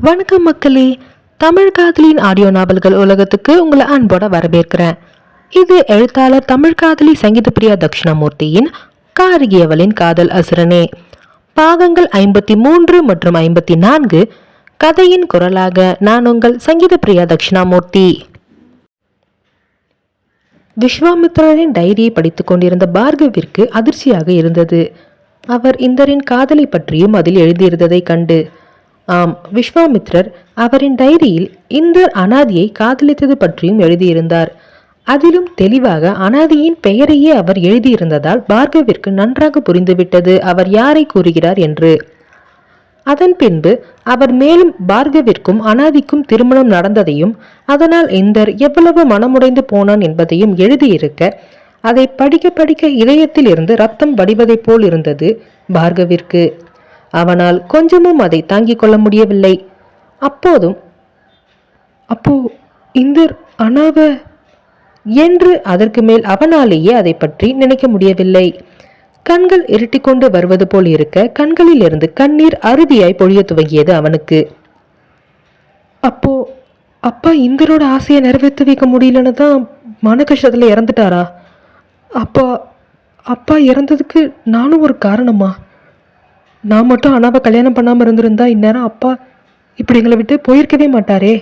வணக்கம் மக்களே. தமிழ் காதலின் ஆடியோ நாவல்கள் உலகத்துக்கு உங்களை அன்போட வரவேற்கிறேன். இது எழுத்தாளர் தமிழ் காதலி சங்கீத பிரியா தட்சிணாமூர்த்தியின் காரிகியவளின் காதல் அசுரனே. பாகங்கள் 53 மற்றும் 54. கதையின் குரலாக நான் உங்கள் சங்கீத பிரியா தட்சிணாமூர்த்தி. விஸ்வாமித்திரரின் டைரியை படித்துக் கொண்டிருந்த பார்கவிற்கு அதிர்ச்சியாக இருந்தது. அவர் இந்தரின் காதலை பற்றியும் அதில் எழுதியிருந்ததை கண்டு. ஆம், விஸ்வாமித்ரர் அவரின் டைரியில் இந்தர் அனாதியை காதலித்தது பற்றியும் எழுதியிருந்தார். அதிலும் தெளிவாக அனாதியின் பெயரையே அவர் எழுதியிருந்ததால் பார்கவிற்கு நன்றாக புரிந்துவிட்டது அவர் யாரை கூறுகிறார் என்று. அதன் பின்பு அவர் மேலும் பார்கவிற்கும் அனாதிக்கும் திருமணம் நடந்ததையும் அதனால் இந்தர் எவ்வளவு மனமுடைந்து போனான் என்பதையும் எழுதியிருக்க அதை படிக்க படிக்க இதயத்தில் இருந்து ரத்தம் வடிவதைப் போல் இருந்தது பார்கவிற்கு. அவனால் கொஞ்சமும் அதை தாங்கிக் கொள்ள முடியவில்லை. அப்போ இந்தர் அனாவ என்று அதற்கு மேல் அவனாலேயே அதை பற்றி நினைக்க முடியவில்லை. கண்கள் இருட்டிக்கொண்டு வருவது போல் இருக்க கண்களில் இருந்து கண்ணீர் அருவியாய் பொழிய துவங்கியது அவனுக்கு. அப்பா இந்தரோட ஆசையை நிறைவேற்றி வைக்க முடியலன்னு தான் மன கஷ்டத்துல இறந்துட்டாரா? அப்பா இறந்ததுக்கு நானும் ஒரு காரணமா? நான் மட்டும் அனாவை கல்யாணம் பண்ணாமல் இருந்திருந்தா இந்நேரம் அப்பா இப்படி எங்களை விட்டு போயிருக்கவே மாட்டாரே.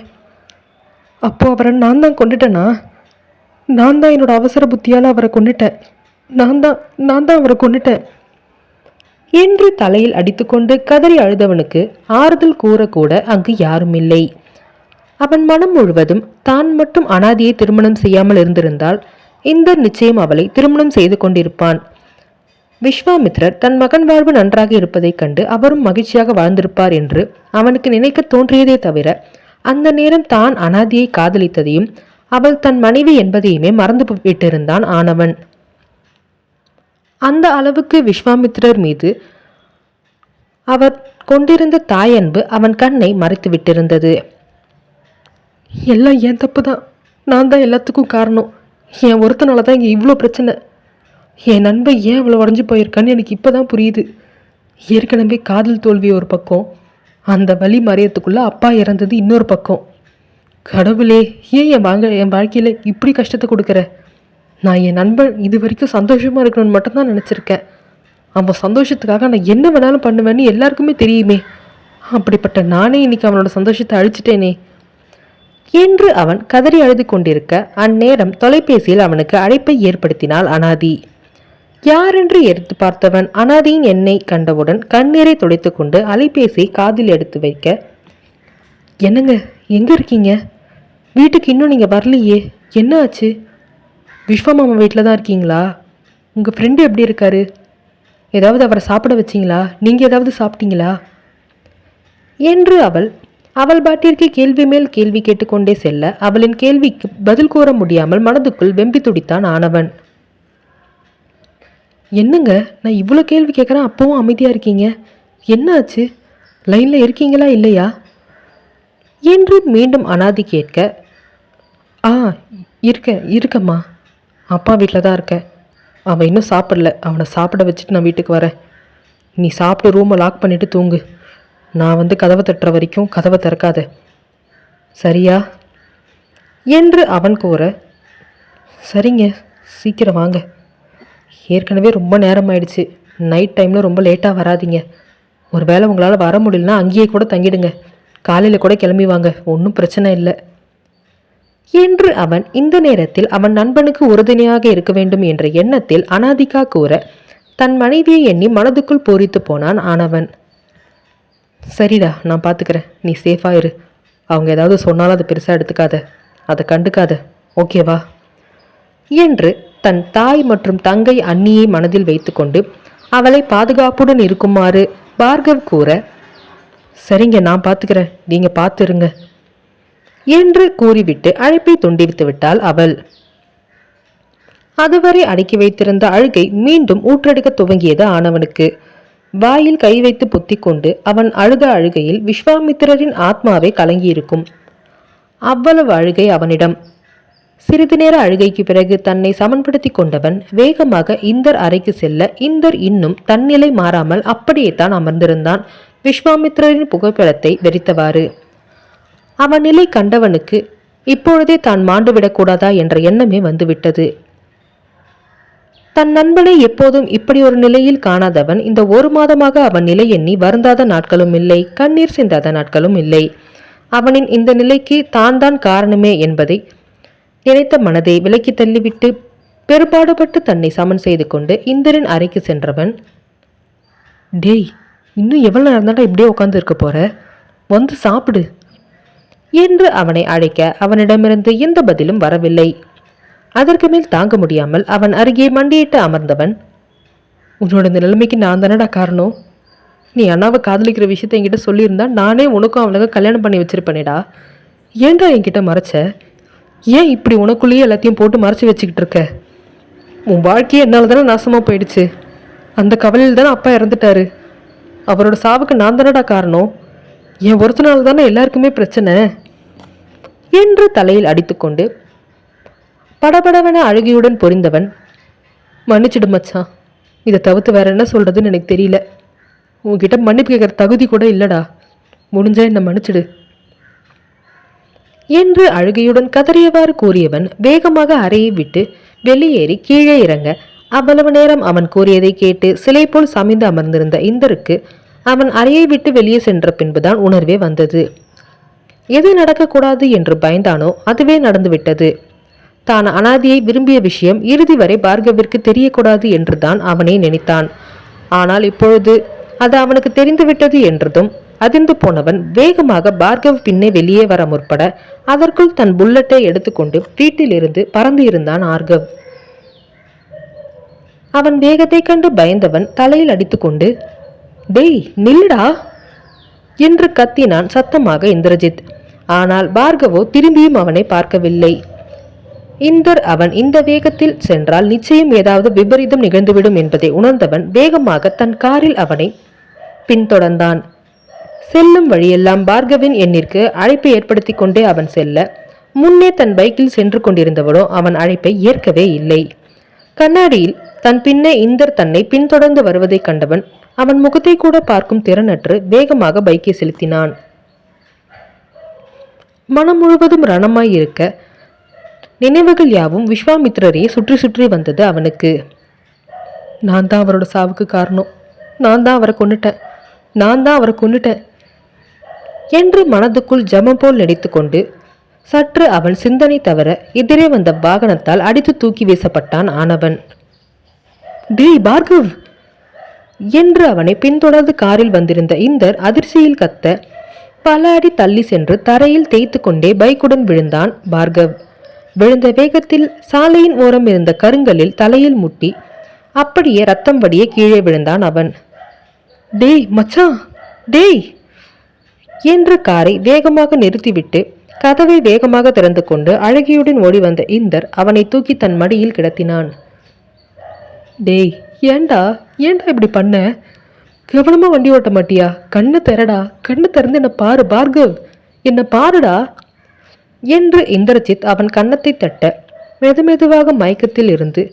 அப்போ அவரை நான் தான் கொண்டுட்டேனா? நான் தான் என்னோட அவசர புத்தியால் அவரை கொண்டுட்டேன். நான் தான் அவரை கொண்டுட்டேன் என்று தலையில் அடித்துக்கொண்டு கதறி அழுதவனுக்கு ஆறுதல் கூறக்கூட அங்கு யாரும் இல்லை. அவன் மனம் முழுவதும் தான் மட்டும் அனாதியை திருமணம் செய்யாமல் இருந்திருந்தால் இந்த நிச்சயம் அவளை திருமணம் செய்து கொண்டிருப்பான். விஸ்வாமித்ரர் தன் மகன் வாழ்வு நன்றாக இருப்பதைக் கண்டு அவரும் மகிழ்ச்சியாக வாழ்ந்திருப்பார் என்று அவனுக்கு நினைக்க தோன்றியதே தவிர அந்த நேரம் தான் அனாதியை காதலித்ததையும் அவள் தன் மனைவி என்பதையுமே மறந்து விட்டிருந்தான் ஆனவன். அந்த அளவுக்கு விஸ்வாமித்ரர் மீது அவர் கொண்டிருந்த தாயன்பு அவன் கண்ணை மறைத்து விட்டிருந்தது. எல்லாம் என் தப்பு தான். நான் தான் எல்லாத்துக்கும் காரணம். என் ஒருத்தனால தான் இங்கே இவ்வளோ பிரச்சனை. என் நண்பன் ஏன் அவ்வளோ உடஞ்சி போயிருக்கான்னு எனக்கு இப்போ தான் புரியுது. ஏற்கனவே காதல் தோல்வி ஒரு பக்கம், அந்த வலி மறையத்துக்குள்ளே அப்பா இறந்தது இன்னொரு பக்கம். கடவுளே, ஏன் என் வாழ்க்கையில் இப்படி கஷ்டத்தை கொடுக்குற? நான் என் நண்பன் இது வரைக்கும் சந்தோஷமாக இருக்கணும்னு மட்டும்தான் நினச்சிருக்கேன். அவன் சந்தோஷத்துக்காக நான் என்ன வேணாலும் பண்ணுவேன்னு எல்லாருக்குமே தெரியுமே. அப்படிப்பட்ட நானே இன்னைக்கு அவனோட சந்தோஷத்தை அழிச்சிட்டேனே என்று அவன் கதறி அழுது கொண்டிருக்க அந்நேரம் தொலைபேசியில் அவனுக்கு அழைப்பை ஏற்படுத்தினாள் அனாதி. யாரென்று எடுத்து பார்த்தவன் அனாதியின் எண்ணெய் கண்டவுடன் கண்ணீரை துடைத்து கொண்டு அலைபேசியை காதில் எடுத்து வைக்க, என்னங்க, எங்கே இருக்கீங்க? வீட்டுக்கு இன்னும் நீங்கள் வரலையே, என்ன ஆச்சு? விஸ்வமாமா வீட்டில் தான் இருக்கீங்களா? உங்கள் ஃப்ரெண்டு எப்படி இருக்காரு? ஏதாவது அவரை சாப்பிட வச்சிங்களா? நீங்கள் ஏதாவது சாப்பிட்டீங்களா என்று அவள் பாட்டிற்கு கேள்வி மேல் கேள்வி கேட்டுக்கொண்டே செல்ல அவளின் கேள்விக்கு பதில் கூற முடியாமல் மனதுக்குள் வெம்பி துடித்தான் ஆனவன். என்னங்க, நான் இவ்வளோ கேள்வி கேட்குறேன், அப்பவும் அமைதியாக இருக்கீங்க. என்ன ஆச்சு? லைனில் இருக்கீங்களா இல்லையா என்று மீண்டும் அனாதி கேட்க, இருக்கம்மா, அப்பா வீட்டில் தான் இருக்கேன். அவன் இன்னும் சாப்பிடல. அவனை சாப்பிட வச்சுட்டு நான் வீட்டுக்கு வரேன். நீ சாப்பிட்டு ரூமை லாக் பண்ணிவிட்டு தூங்கு. நான் வந்து கதவை தட்டுற வரைக்கும் கதவை திறக்காத, சரியா என்று அவன் கூற, சரிங்க, சீக்கிரம் வாங்க. ஏற்கனவே ரொம்ப நேரம் ஆயிடுச்சு. நைட் டைமில் ரொம்ப லேட்டாக வராதிங்க. ஒரு வேளை உங்களால் வர முடியலன்னா அங்கேயே கூட தங்கிடுங்க. காலையில் கூட கிளம்பி வாங்க, ஒன்றும் பிரச்சனை இல்லை என்று அவன் இந்த நேரத்தில் அவன் நண்பனுக்கு உறுதுணையாக இருக்க வேண்டும் என்ற எண்ணத்தில் அனாதிகா கூற தன் மனைவியை எண்ணி மனதுக்குள் பூரித்து போனான் ஆனவன். சரிடா, நான் பார்த்துக்கிறேன், நீ சேஃபாக இரு. அவங்க ஏதாவது சொன்னாலும் அதை பெருசாக எடுத்துக்காத, அதை கண்டுக்காத, ஓகேவா என்று தன் தாய் மற்றும் தங்கை அண்ணியை மனதில் வைத்துக்கொண்டு அவளை பாதுகாப்புடன் இருக்குமாறு பார்கவ் கூற, சரிங்க, நான் பார்த்துக்கிறேன், நீங்கள் பார்த்துருங்க என்று கூறிவிட்டு அழைப்பை துண்டித்து விட்டாள் அவள். அதுவரை அடக்கி வைத்திருந்த அழுகை மீண்டும் ஊற்றெடுக்க துவங்கியது ஆனவனுக்கு. வாயில் கை வைத்து பொத்தி கொண்டு அவன் அழுத அழுகையில் விஸ்வாமித்திரரின் ஆத்மாவை கலங்கியிருக்கும். அவ்வளவு அழுகை அவனிடம். சிறிது நேர அழுகைக்கு பிறகு தன்னை சமன்படுத்தி கொண்டவன் வேகமாக இந்தர் அறைக்கு செல்ல இந்தர் இன்னும் தன்னிலை மாறாமல் அப்படியே தான் அமர்ந்திருந்தான் விஸ்வாமித்திரரின் புகைப்படத்தை வெறித்தவாறு. அவன் நிலை கண்டவனுக்கு இப்பொழுதே தான் மாண்டுவிடக்கூடாதா என்ற எண்ணமே வந்துவிட்டது. தன் நண்பனை எப்போதும் இப்படி ஒரு நிலையில் காணாதவன் இந்த 1 மாதமாக அவன் நிலை எண்ணி வருந்தாத நாட்களும் இல்லை, கண்ணீர் சிந்தாத நாட்களும் இல்லை. அவனின் இந்த நிலைக்கு தான் காரணமே என்பதை நினைத்த மனதை விலக்கி தள்ளிவிட்டு பெரும்பாடுபட்டு தன்னை சமன் செய்து கொண்டு இந்திரன் அறைக்கு சென்றவன், டேய், இன்னும் எவ்வளவு நேரம் தாண்டா இப்படியே உட்காந்து இருக்க போற, வந்து சாப்பிடு என்று அவனை அழைக்க அவனிடமிருந்து எந்த பதிலும் வரவில்லை. அதற்கு மேல் தாங்க முடியாமல் அவன் அருகே மண்டியிட்டு அமர்ந்தவன், உன்னோட இந்த நிலைமைக்கு நான் தானடா காரணம். நீ அண்ணாவை காதலிக்கிற விஷயத்த என்கிட்ட சொல்லியிருந்தா நானே உனக்கும் அவளுக்கு கல்யாணம் பண்ணி வச்சிருப்பேனேடா. ஏன்டா என்கிட்ட மறைச்ச? ஏன் இப்படி உனக்குள்ளேயே எல்லாத்தையும் போட்டு மறைச்சி வச்சுக்கிட்டு இருக்க? உன் வாழ்க்கையே என்னால் தானே நாசமாக போயிடுச்சு. அந்த கவலையில் தானே அப்பா இறந்துட்டாரு. அவரோட சாவுக்கு நான் தானடா காரணம். என் ஒருத்தனால தானே எல்லாருக்குமே பிரச்சனை என்று தலையில் அடித்துக்கொண்டு படபடவென அழுகையுடன் பொரிந்தவன், மன்னிச்சிடு மச்சான், இதை தவிர்த்து வேற என்ன சொல்றதுன்னு எனக்கு தெரியல. உன்கிட்ட மன்னிப்பு கேட்குற தகுதி கூட இல்லடா. முடிஞ்சா என்னை மன்னிச்சிடு என்று அழுகையுடன் கதறியவாறு கூறியவன் வேகமாக அறையை விட்டு வெளியேறி கீழே இறங்க அவ்வளவு நேரம் அவன் கூறியதை கேட்டு சிலை போல் சமைந்து அமர்ந்திருந்த இந்தருக்கு அவன் அறையை விட்டு வெளியே சென்ற பின்புதான் உணர்வே வந்தது. எது நடக்கக்கூடாது என்று பயந்தானோ அதுவே நடந்துவிட்டது. தான் அனாதியை விரும்பிய விஷயம் இறுதி வரை பார்கவிற்கு தெரியக்கூடாது என்றுதான் அவனே நினைத்தான். ஆனால் இப்பொழுது அது அவனுக்கு தெரிந்துவிட்டது என்றதும் அதிர்ந்து போனவன் வேகமாக பார்கவ் பின்னே வெளியே வர முற்பட அதற்குள் தன் புல்லட்டை எடுத்துக்கொண்டு வீட்டிலிருந்து பறந்து இருந்தான் ஆர்கவ். அவன் வேகத்தை கண்டு பயந்தவன் தலையில் அடித்துக்கொண்டு, டேய் நில்லுடா என்று கத்தினான் சத்தமாக இந்திரஜித். ஆனால் பார்கவோ திரும்பியும் அவனை பார்க்கவில்லை. இந்தர் அவன் இந்த வேகத்தில் சென்றால் நிச்சயம் ஏதாவது விபரீதம் நிகழ்ந்துவிடும் என்பதை உணர்ந்தவன் வேகமாக தன் காரில் அவனை பின்தொடர்ந்தான். செல்லும் வழியெல்லாம் பார்கவின் எண்ணிற்கு அழைப்பை ஏற்படுத்தி கொண்டே அவன் செல்ல, முன்னே தன் பைக்கில் சென்று கொண்டிருந்தவனோ அவன் அழைப்பை ஏற்கவே இல்லை. கண்ணாடியில் தன் பின்னே இந்தர் தன்னை பின்தொடர்ந்து வருவதை கண்டவன் அவன் முகத்தை கூட பார்க்கும் திறனற்று வேகமாக பைக்கை செலுத்தினான். மனம் முழுவதும் ரணமாயிருக்க நினைவுகள் யாவும் விஸ்வாமித்திரரையே சுற்றி சுற்றி வந்தது அவனுக்கு. நான் தான் அவரோட சாவுக்கு காரணம், நான் தான் அவரை கொன்னுட்டேன் என்று மனதுக்குள் ஜமம் போல் நடித்து கொண்டு சற்று அவன் சிந்தனை தவிர எதிரே வந்த வாகனத்தால் அடித்து தூக்கி வீசப்பட்டான் ஆனவன். டேய் பார்கவ் என்று அவனை பின்தொடர்ந்து காரில் வந்திருந்த இந்தர் அதிர்ச்சியில் கத்த பல அடி தள்ளி சென்று தரையில் தேய்த்து கொண்டே பைக்குடன் விழுந்தான் பார்கவ். விழுந்த வேகத்தில் சாலையின் ஓரம் இருந்த கருங்கலில் தலையில் முட்டி அப்படியே ரத்தம் வடிய கீழே விழுந்தான் அவன். டேய் மச்சான், டேய் என்று காரை வேகமாக நிறுத்திவிட்டு கதவை வேகமாக திறந்து கொண்டு அழகியுடன் ஓடி வந்த இந்தர் அவனை தூக்கி தன் மடியில் கிடத்தினான். டேய் ஏண்டா இப்படி பண்ண? கவனமா வண்டி ஓட்ட மாட்டியா? கண்ணு திறந்து என்ன பாரு பார்கவ், என்ன பாருடா என்று இந்திரஜித் அவன் கன்னத்தை தட்ட மெதுமெதுவாக மயக்கத்தில் இருந்து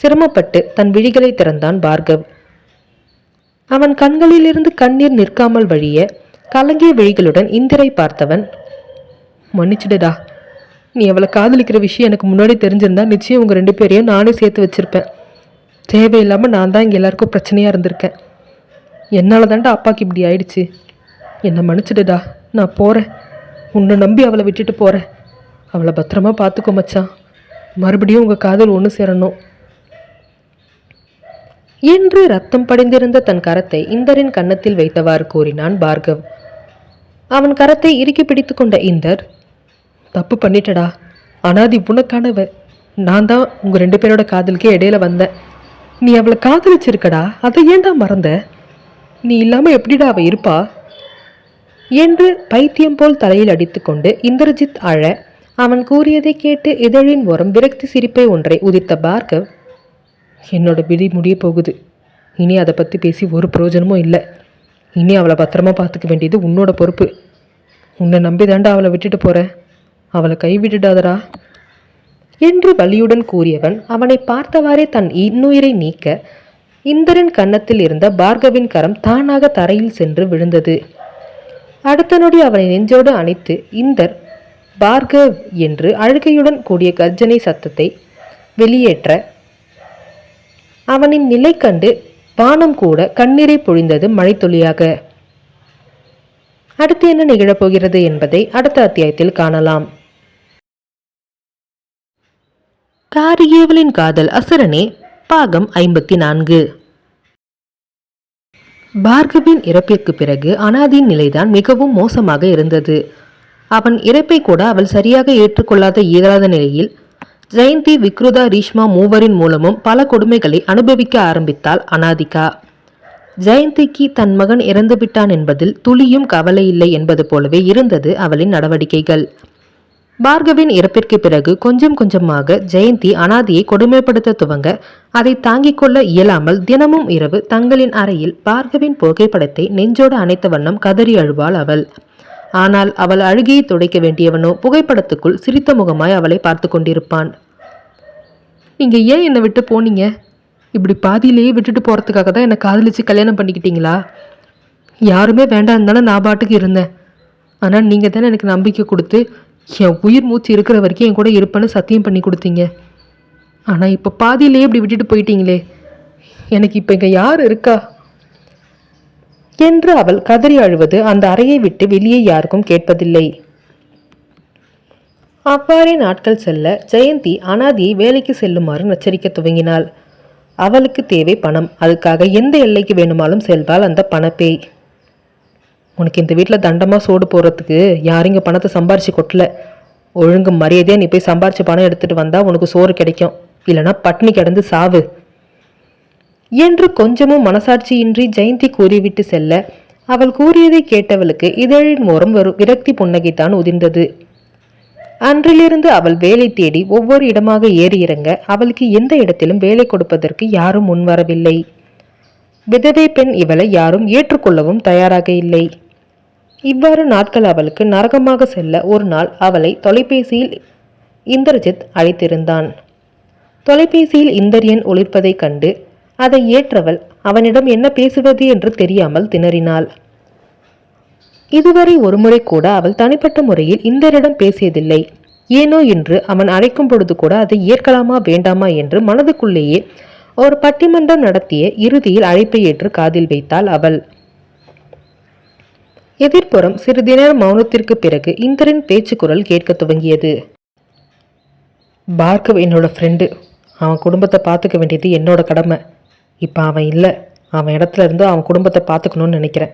சிரமப்பட்டு தன் விழிகளை திறந்தான் பார்கவ். அவன் கண்களிலிருந்து கண்ணீர் நிற்காமல் வழிய கலங்கிய விழிகளுடன் இந்திரை பார்த்தவன், மன்னிச்சிடுடா, நீ அவளை காதலிக்கிற விஷயம் எனக்கு முன்னாடி தெரிஞ்சிருந்தா நிச்சயம் உங்க 2 பேரையும் நானே சேர்த்து வச்சிருப்பேன். தேவையில்லாமல் நான் தான் இங்கே எல்லாருக்கும் பிரச்சனையாக இருந்திருக்கேன். என்னால் தாண்டா அப்பாவுக்கு இப்படி ஆயிடுச்சு. என்னை மன்னிச்சிடுடா, நான் போகிறேன். உன்னை நம்பி அவளை விட்டுட்டு போகிறேன். அவளை பத்திரமா பார்த்துக்கோ மச்சான். மறுபடியும் உங்கள் காதல் ஒன்று சேரணும் என்று ரத்தம் படிந்திருந்த தன் கரத்தை இந்தரின் கன்னத்தில் வைத்தவாறு கூறினான் பார்கவ். அவன் கரத்தை இறுக்கி பிடித்து கொண்ட இந்தர், தப்பு பண்ணிட்டடா, அனாதி உனக்கானவ. நான் தான் உங்கள் 2 பேரோட காதலுக்கே இடையில வந்தேன். நீ அவளை காதலிச்சிருக்கடா, அதை ஏண்டா மறந்த? நீ இல்லாமல் எப்படிடா அவள் இருப்பா என்று பைத்தியம் போல் தலையில் அடித்துக்கொண்டு இந்திரஜித் அழ அவன் கூறியதை கேட்டு இதழின் ஓரம் விரக்தி சிரிப்பை ஒன்றை உதித்த பார்கவ், என்னோட விதி முடிய போகுது. இனி அதை பற்றி பேசி ஒரு பிரயோஜனமும் இல்லை. இனி அவளை பத்திரமா பார்த்துக்க வேண்டியது உன்னோட பொறுப்பு. உன்னை நம்பி தாண்டா அவளை விட்டுட்டு போகிறேன். அவளை கைவிட்டுடாதரா என்று வலியுடன் கூறியவன் அவனை பார்த்தவாறே தன் இன்னுயிரை நீக்க இந்திரன் கன்னத்தில் இருந்த பார்கவின் கரம் தானாக தரையில் சென்று விழுந்தது. அடுத்த நொடி அவனை நெஞ்சோடு அணைத்து இந்தர் பார்கவ் என்று அழுகையுடன் கூடிய கர்ஜனை சத்தத்தை வெளியேற்ற அவனின் நிலை கண்டு வானம் கூட கண்ணீரை பொழிந்தது மழைத்துளியாக. அடுத்து என்ன நிகழப்போகிறது என்பதை அடுத்த அத்தியாயத்தில் காணலாம். காரிகேவலின் காதல் அசுரனே பாகம் 54. பார்கவின் இறப்பிற்கு பிறகு அனாதியின் நிலைதான் மிகவும் மோசமாக இருந்தது. அவன் இறப்பை கூட அவள் சரியாக ஏற்றுக்கொள்ளாத இயலாத நிலையில் ஜெயந்தி, விக்ருதா, ரீஷ்மா மூவரின் மூலமும் பல கொடுமைகளை அனுபவிக்க ஆரம்பித்தாள் அனாதிகா. ஜெயந்திக்கு தன் மகன் இறந்துவிட்டான் என்பதில் துளியும் கவலை இல்லை என்பது போலவே இருந்தது அவளின் நடவடிக்கைகள். பார்கவின் இறப்பிற்கு பிறகு கொஞ்சம் கொஞ்சமாக ஜெயந்தி அனாதியை கொடுமைப்படுத்த துவங்க அதை தாங்கிக் கொள்ள இயலாமல் தினமும் இரவு தங்களின் அறையில் பார்கவின் புகைப்படத்தை நெஞ்சோடு அணைத்த வண்ணம் கதறி அழுவாள் அவள். ஆனால் அவள் அழுகையை துடைக்க வேண்டியவனோ புகைப்படத்துக்குள் சிரித்த முகமாய் அவளை பார்த்து கொண்டிருப்பான். நீங்க ஏன் என்னை விட்டு போனீங்க? இப்படி பாதியிலேயே விட்டுட்டு போறதுக்காக தான் என்னை காதலிச்சு கல்யாணம் பண்ணிக்கிட்டீங்களா? யாருமே வேண்டாம் தானே நான் பாட்டுக்கு இருந்தேன். ஆனால் நீங்க தானே எனக்கு நம்பிக்கை கொடுத்து என் உயிர் மூச்சு இருக்கிற வரைக்கும் என் கூட இருப்பேன்னு சத்தியம் பண்ணி கொடுத்தீங்க. ஆனால் இப்போ பாதியிலேயே இப்படி விட்டுட்டு போயிட்டீங்களே, எனக்கு இப்போ இங்கே யார் இருக்கா என்று அவள் கதறி அழுவது அந்த அறையை விட்டு வெளியே யாருக்கும் கேட்பதில்லை. அவ்வாறே நாட்கள் செல்ல ஜெயந்தி அனாதியை வேலைக்கு செல்லுமாறு நச்சரிக்க துவங்கினாள். அவளுக்கு தேவை பணம். அதுக்காக எந்த எல்லைக்கு வேணுமாலும் செல்வாள் அந்த பணப்பேய். உனக்கு இந்த வீட்டில் தண்டமாக சோடு போடுறதுக்கு யாரும் இங்கே பணத்தை சம்பாரிச்சு கொட்டல. ஒழுங்கு மரியாதையாக நீ போய் சம்பாரிச்சு பணம் எடுத்துட்டு வந்தா உனக்கு சோறு கிடைக்கும், இல்லைனா பட்னி கிடந்து சாவு என்று கொஞ்சமும் மனசாட்சியின்றி ஜெயந்தி கூறிவிட்டு செல்ல அவள் கூறியதை கேட்டவளுக்கு இதழின் ஓரம் ஒரு விரக்தி புன்னகைத்தான் உதிர்ந்தது. அன்றிலிருந்து அவள் வேலை தேடி ஒவ்வொரு இடமாக ஏறி இறங்க அவளுக்கு எந்த இடத்திலும் வேலை கொடுப்பதற்கு யாரும் முன்வரவில்லை. விதவை பெண் இவளை யாரும் ஏற்றுக்கொள்ளவும் தயாராக இல்லை. இவ்வாறு நாட்கள் அவளுக்கு நரகமாக செல்ல ஒரு நாள் அவளை தொலைபேசியில் இந்திரஜித் அழைத்திருந்தான். தொலைபேசியில் இந்தரியன் ஒளிர்ப்பதைக் கண்டு அதை ஏற்றவள் அவனிடம் என்ன பேசுவது என்று தெரியாமல் திணறினாள். இதுவரை ஒருமுறை கூட அவள் தனிப்பட்ட முறையில் இந்தரிடம் பேசியதில்லை. ஏனோ என்று அவன் அழைக்கும் பொழுது கூட அதை ஏற்கலாமா வேண்டாமா என்று மனதுக்குள்ளேயே ஒரு பட்டிமன்றம் நடத்திய இறுதியில் அழைப்பை ஏற்று காதில் வைத்தாள் அவள். எதிர்ப்புறம் சிறிது நேர மௌனத்திற்கு பிறகு இந்திரன் பேச்சு குரல் கேட்க துவங்கியது. பார்கவ் என்னோட ஃப்ரெண்டு. அவன் குடும்பத்தை பார்த்துக்க வேண்டியது என்னோட கடமை. இப்போ அவன் இல்லை, அவன் இடத்துல இருந்து அவன் குடும்பத்தை பார்த்துக்கணும்னு நினைக்கிறேன்.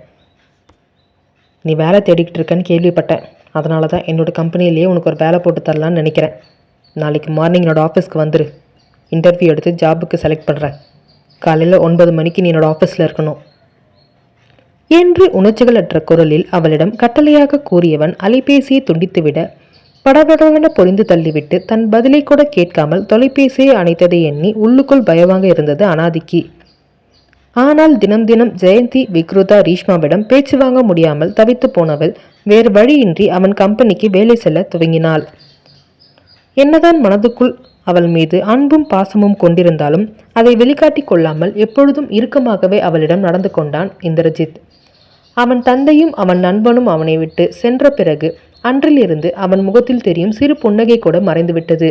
நீ வேலை தேடிக்கிட்டு இருக்கன்னு கேள்விப்பட்டேன். அதனால தான் என்னோட கம்பெனிலேயே உனக்கு ஒரு வேலை போட்டு தரலான்னு நினைக்கிறேன். நாளைக்கு மார்னிங் என்னோட ஆஃபீஸ்க்கு வந்துரு. இன்டர்வியூ எடுத்து ஜாபுக்கு செலக்ட் பண்ணுறேன். காலையில் 9 மணிக்கு நீ என்னோட ஆஃபீஸில் இருக்கணும் என்று உணர்ச்சிகளற்ற குரலில் அவளிடம் கட்டளையாக கூறியவன் அலைபேசியை துண்டித்துவிட படபடவென பொறிந்து தள்ளிவிட்டு தன் பதிலை கூட கேட்காமல் தொலைபேசியை அணைத்ததை எண்ணி உள்ளுக்குள் பயமாக இருந்தது அனாதிக்கு. ஆனால் தினம் தினம் ஜெயந்தி, விக்ருதா, ரீஷ்மாவிடம் பேச்சு வாங்க முடியாமல் தவித்து போனவள் வேறு வழியின்றி அவன் கம்பெனிக்கு வேலை செல்ல துவங்கினாள். என்னதான் மனதுக்குள் அவள் மீது அன்பும் பாசமும் கொண்டிருந்தாலும் அதை வெளிக்காட்டி கொள்ளாமல் எப்பொழுதும் இறுக்கமாகவே அவளிடம் நடந்து கொண்டான் இந்திரஜித். அவன் தந்தையும் அவன் நண்பனும் அவனை விட்டு சென்ற பிறகு அன்றிலிருந்து அவன் முகத்தில் தெரியும் சிறு புன்னகை கூட மறைந்துவிட்டது.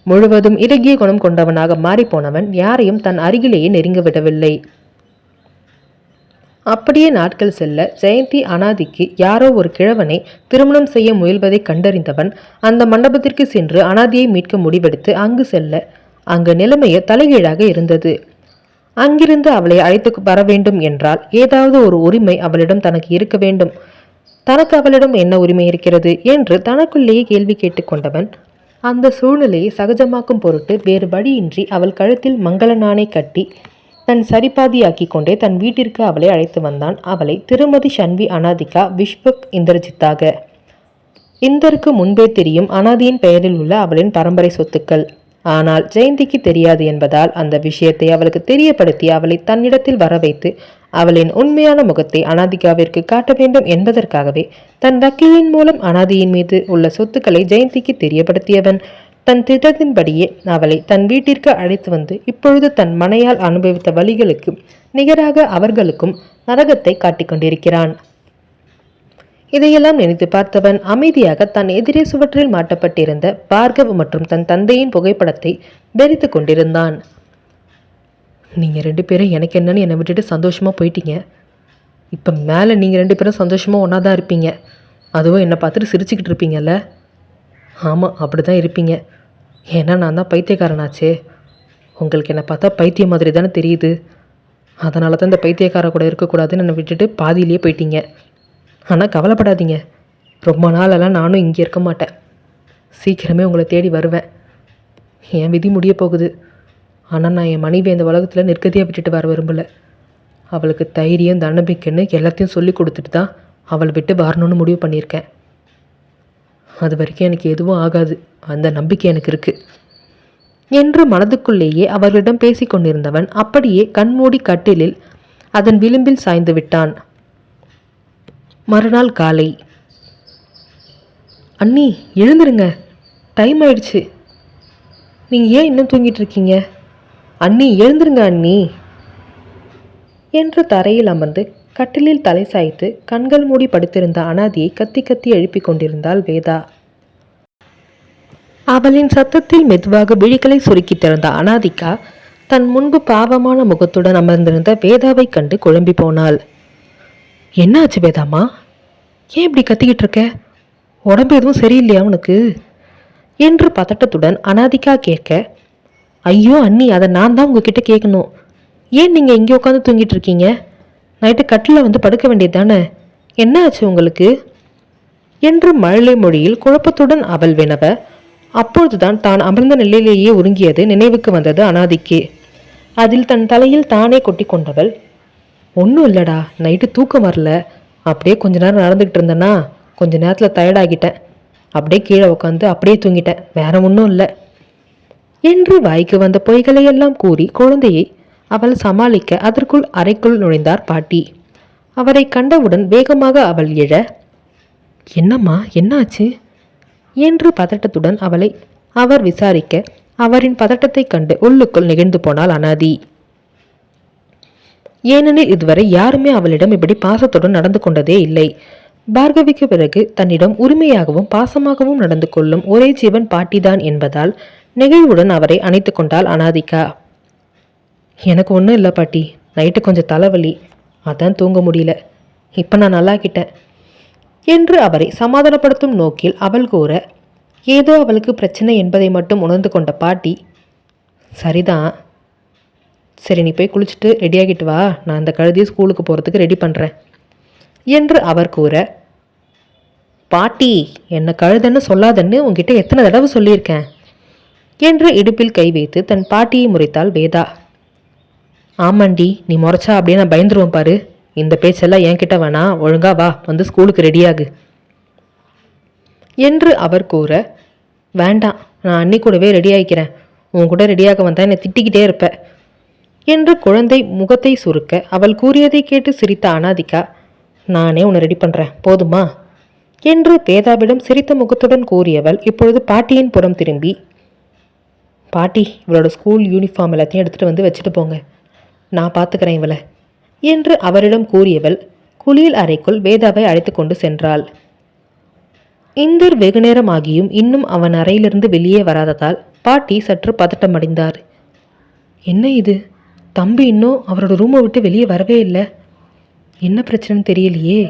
முழுவதும் இறுகிய குணம் கொண்டவனாக மாறிப்போனவன் யாரையும் தன் அருகிலேயே நெருங்க விடவில்லை. அப்படியே நாட்கள் செல்ல ஜெயந்தி அனாதிக்கு யாரோ ஒரு கிழவனை திருமணம் செய்ய முயல்வதை கண்டறிந்தவன் அந்த மண்டபத்திற்கு சென்று அனாதியை மீட்க முடிவெடுத்து அங்கு செல்ல அங்கு நிலைமையோ தலைகீழாக இருந்தது. அங்கிருந்து அவளை அழைத்து வர வேண்டும் என்றால் ஏதாவது ஒரு உரிமை அவளிடம் தனக்கு இருக்க வேண்டும். தனக்கு அவளிடம் என்ன உரிமை இருக்கிறது என்று தனக்குள்ளேயே கேள்வி கேட்டுக்கொண்டவன் அந்த சூழ்நிலையை சகஜமாக்கும் பொருட்டு வேறு வழியின்றி அவள் கழுத்தில் மங்கள நாணை கட்டி தன் சரிபாதியாக்கி கொண்டே தன் வீட்டிற்கு அவளை அழைத்து வந்தான். அவளை திருமதி ஷன்வி அனாதிகா விஷ்வக் இந்திரஜித்தாக. இந்தருக்கு முன்பே தெரியும் அனாதியின் பெயரில் உள்ள அவளின் பரம்பரை சொத்துக்கள். ஆனால் ஜெயந்திக்கு தெரியாது என்பதால் அந்த விஷயத்தை அவளுக்கு தெரியப்படுத்தி அவளை தன்னிடத்தில் வர வைத்து அவளின் உண்மையான முகத்தை அனாதிகாவிற்கு காட்ட வேண்டும் என்பதற்காகவே தன் வக்கீலின் மூலம் அனாதியின் மீது உள்ள சொத்துக்களை ஜெயந்திக்கு தெரியப்படுத்தியவன் தன் திட்டத்தின்படியே அவளை தன் வீட்டிற்கு அழைத்து வந்து இப்பொழுது தன் மனையால் அனுபவித்த வழிகளுக்கு நிகராக அவர்களுக்கும் நரகத்தை காட்டிக் கொண்டிருக்கிறான். இதையெல்லாம் நினைத்து பார்த்தவன் அமைதியாக தன் எதிரே சுவற்றில் மாட்டப்பட்டிருந்த பார்கவ் மற்றும் தன் தந்தையின் புகைப்படத்தை வெறித்து கொண்டிருந்தான். நீங்கள் 2 பேரும் எனக்கு என்னன்னு என்னை விட்டுட்டு சந்தோஷமாக போயிட்டீங்க. இப்போ மேலே நீங்கள் 2 பேரும் சந்தோஷமாக ஒன்றா தான் இருப்பீங்க. அதுவும் என்னை பார்த்துட்டு சிரிச்சுக்கிட்டு இருப்பீங்கல்ல? ஆமாம், அப்படி தான் இருப்பீங்க. ஏன்னா நான் தான் பைத்தியக்காரனாச்சே. உங்களுக்கு என்னை பார்த்தா பைத்தியம் மாதிரி தானே தெரியுது. அதனால தான் இந்த பைத்தியக்கார கூட இருக்கக்கூடாதுன்னு என்னை விட்டுட்டு பாதியிலேயே போயிட்டீங்க. ஆனால் கவலைப்படாதீங்க, ரொம்ப நாளெல்லாம் நானும் இங்கே இருக்க மாட்டேன். சீக்கிரமே உங்களை தேடி வருவேன். என் விதி முடிய போகுது. ஆனால் நான் என் மனைவி இந்த உலகத்தில் நிற்கதியாக விட்டுட்டு வர விரும்பலை. அவளுக்கு தைரியம் தன்னம்பிக்கைன்னு எல்லாத்தையும் சொல்லி கொடுத்துட்டு தான் அவளை விட்டு வரணும்னு முடிவு பண்ணியிருக்கேன். அது வரைக்கும் எனக்கு எதுவும் ஆகாது, அந்த நம்பிக்கை எனக்கு இருக்குது என்று மனதுக்குள்ளேயே அவர்களிடம் பேசி கொண்டிருந்தவன் அப்படியே கண்மூடி கட்டிலில் அதன் விளிம்பில் சாய்ந்து விட்டான். மறுநாள் காலை, அண்ணி எழுந்துருங்க, டைம் ஆயிடுச்சு. நீங்கள் ஏன் இன்னும் தூங்கிட்டு இருக்கீங்க? அண்ணி எழுந்துருங்க அண்ணி என்று தரையில் அமர்ந்து கட்டிலில் தலை சாய்த்து கண்கள் மூடி படுத்திருந்த அனாதியை கத்தி கத்தி எழுப்பி கொண்டிருந்தாள் வேதா. அவளின் சத்தத்தில் மெதுவாக விழிகளை சுருக்கி திறந்த அனாதிகா தன் முன்பு பாவமான முகத்துடன் அமர்ந்திருந்த வேதாவை கண்டு குழம்பி போனாள். என்ன ஆச்சு வேதாம்மா? ஏன் இப்படி கத்திக்கிட்டு இருக்க? உடம்பு எதுவும் சரியில்லையா உனக்கு என்று பதட்டத்துடன் அனாதிகா கேட்க, ஐயோ அண்ணி, அதை நான் தான் உங்ககிட்ட கேட்கணும். ஏன் நீங்கள் இங்கே உட்காந்து தூங்கிட்டு இருக்கீங்க? நைட்டு கட்டில் வந்து படுக்க வேண்டியது தானே? என்ன ஆச்சு உங்களுக்கு என்று மழலை மொழியில் குழப்பத்துடன் அவள் வினவ, அப்பொழுதுதான் தான் அமர்ந்த நிலையிலேயே உருங்கியது நினைவுக்கு வந்தது அனாதிக்கு. அதில் தன் தலையில் தானே கொட்டி கொண்டவள், ஒன்றும் இல்லடா, நைட்டு தூக்கம் வரல, அப்படியே கொஞ்ச நேரம் நடந்துக்கிட்டு இருந்தேன்னா கொஞ்ச நேரத்தில் டயர்டாகிட்டேன், அப்படியே கீழே உட்காந்து அப்படியே தூங்கிட்டேன், வேற ஒன்றும் இல்லை என்று வாய்க்கு வந்த பொய்களை எல்லாம் கூறி குழந்தையை அவள் சமாளிக்க அதற்குள் அறைக்குள் நுழைந்தார் பாட்டி. அவரை கண்டவுடன் வேகமாக அவள் எழ, என்னம்மா என்னாச்சு என்று பதட்டத்துடன் அவளை அவர் விசாரிக்க, அவரின் பதட்டத்தை கண்டு உள்ளுக்குள் நெகிழ்ந்து போனாள் அனாதி. ஏனெனில் இதுவரை யாருமே அவளிடம் இப்படி பாசத்துடன் நடந்து கொண்டதே இல்லை. பார்கவிக்கு பிறகு தன்னிடம் உரிமையாகவும் பாசமாகவும் நடந்து கொள்ளும் ஒரே ஜீவன் பாட்டிதான் என்பதால் நெகிழ்வுடன் அவரை அணைத்து கொண்டாள் அனாதிகா. எனக்கு ஒன்றும் இல்லை பாட்டி, நைட்டு கொஞ்சம் தலைவலி, அதான் தூங்க முடியல, இப்போ நான் நல்லாக்கிட்டேன் என்று அவரை சமாதானப்படுத்தும் நோக்கில் அவள் கூற, ஏதோ அவளுக்கு பிரச்சனை என்பதை மட்டும் உணர்ந்து கொண்ட பாட்டி, சரிதான், சரி நீ போய் குளிச்சுட்டு ரெடியாகிட்டு வா, நான் அந்த கழுதியை ஸ்கூலுக்கு போகிறதுக்கு ரெடி பண்ணுறேன் என்று அவர் கூற, பாட்டி என்னை கழுதன்னு சொல்லாதன்னு உங்ககிட்ட எத்தனை தடவை சொல்லியிருக்கேன் என்று இடுப்பில் கை வைத்து தன் பாட்டியை முறைத்தாள் வேதா. ஆமாண்டி, நீ முறைச்சா அப்படியே நான் பயந்துருவேன் பாரு, இந்த பேச்செல்லாம் என்கிட்ட வேணா, ஒழுங்கா வா, வந்து ஸ்கூலுக்கு ரெடியாகு என்று அவர் கூற, வேண்டாம், நான் அன்னி கூடவே ரெடி ஆகிக்கிறேன், உன் கூட ரெடியாக வந்தா என்னை திட்டிக்கிட்டே இருப்ப என்று குழந்தை முகத்தை சுருக்க அவள் கூறியதை கேட்டு சிரித்த அனாதிகா, நானே உன்னை ரெடி பண்ணுறேன் போதுமா என்று வேதாவிடம் சிரித்த முகத்துடன் கூறியவள் இப்பொழுது பாட்டியின் புறம் திரும்பி, பாட்டி இவளோட ஸ்கூல் யூனிஃபார்ம் எல்லாத்தையும் எடுத்துகிட்டு வந்து வச்சுட்டு போங்க, நான் பார்த்துக்கிறேன் இவளை என்று அவரிடம் கூறியவள் குளியல் அறைக்குள் வேதாவை அழைத்து கொண்டு சென்றாள். இந்தர் வெகுநேரமாகியும் இன்னும் அவன் அறையிலிருந்து வெளியே வராததால் பாட்டி சற்று பதட்டமடைந்தார். என்ன இது, தம்பி இன்னும் அவரோட ரூமை விட்டு வெளியே வரவே இல்லை, என்ன பிரச்சனைன்னு தெரியலையே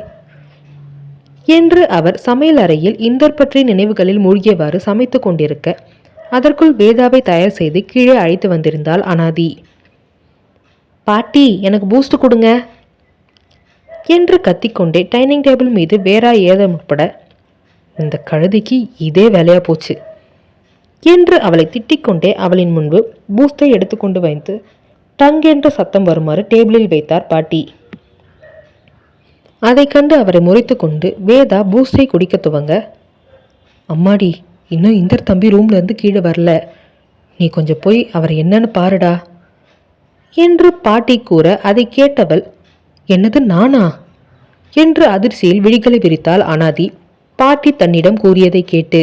என்று அவர் சமையல் அறையில் இந்தர் பற்றிய நினைவுகளில் மூழ்கியவாறு சமைத்து கொண்டிருக்க, அதற்குள் வேதாவை தயார் செய்து கீழே அழைத்து வந்திருந்தாள் அனாதி. பாட்டி எனக்கு பூஸ்ட் கொடுங்க என்று கத்திக்கொண்டே டைனிங் டேபிள் மீது வேறா ஏத முற்பட, இந்த கழுதைக்கு இதே வேலையா போச்சு என்று அவளை திட்டிக்கொண்டே அவளின் முன்பு பூஸ்டை எடுத்துக்கொண்டு வைத்து டங் என்ற சத்தம் வருமாறு டேபிளில் வைத்தார் பாட்டி. அதை கண்டு அவரை முறைத்து கொண்டு வேதா பூஸ்டை குடிக்க துவங்க, அம்மாடி இன்னும் இந்தர் தம்பி ரூம்லேருந்து கீழே வரல, நீ கொஞ்சம் போய் அவரை என்னன்னு பாருடா என்று பாட்டி கூற, அதை கேட்டவள், என்னது நானா என்று அதிர்ச்சியில் விழிகளை விரித்தாள் அனாதி பாட்டி தன்னிடம் கூறியதை கேட்டு.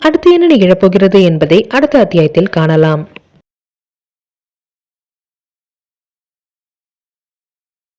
அடுத்து என்ன நிகழப்போகிறது என்பதை அடுத்த அத்தியாயத்தில் காணலாம்.